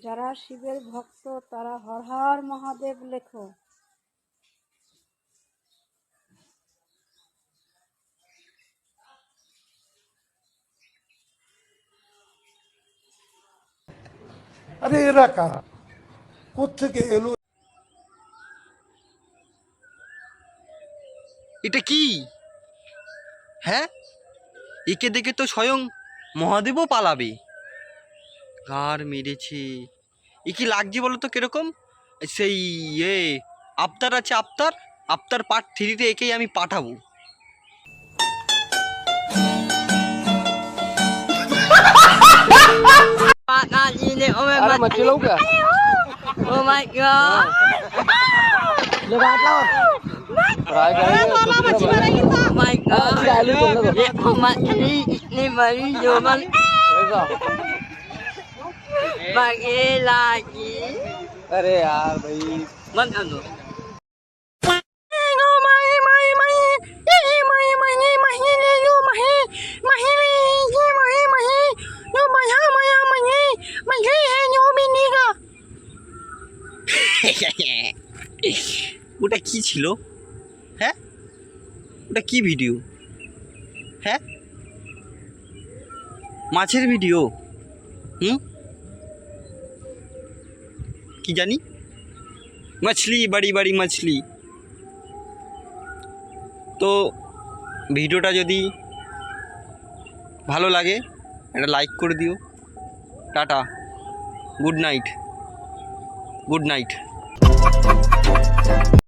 যারা শিবের ভক্ত তারা হর হর মহাদেব লেখো। আরে এরা কারা, কোত্থেকে এলো? এটা কি? হ্যাঁ, একে দেখে তো স্বয়ং মহাদেবও পালাবে। কার মেরেছে? এ কি লাগছে বলো তো কিরকম? সেই আবতার আছে, আবতার পার্ট 3-তে একেই আমি পাঠাবো। अरे मच्छी लो क्या? Oh my god. लगा लो। फ्राई करेंगे तो Oh my god. आलू बोलने दो। ये मछली इतनी बड़ी जो मन ऐसा। बगे लागी अरे यार भाई। मन अनो ওটা কি ছিল? হ্যাঁ, ওটা কি ভিডিও? হ্যাঁ, মাছের ভিডিও? কি জানি, মছলি, বড়ি বড়ি মছলি। তো ভিডিওটা যদি ভালো লাগে একটা লাইক করে দিও। Tata, good night, good night.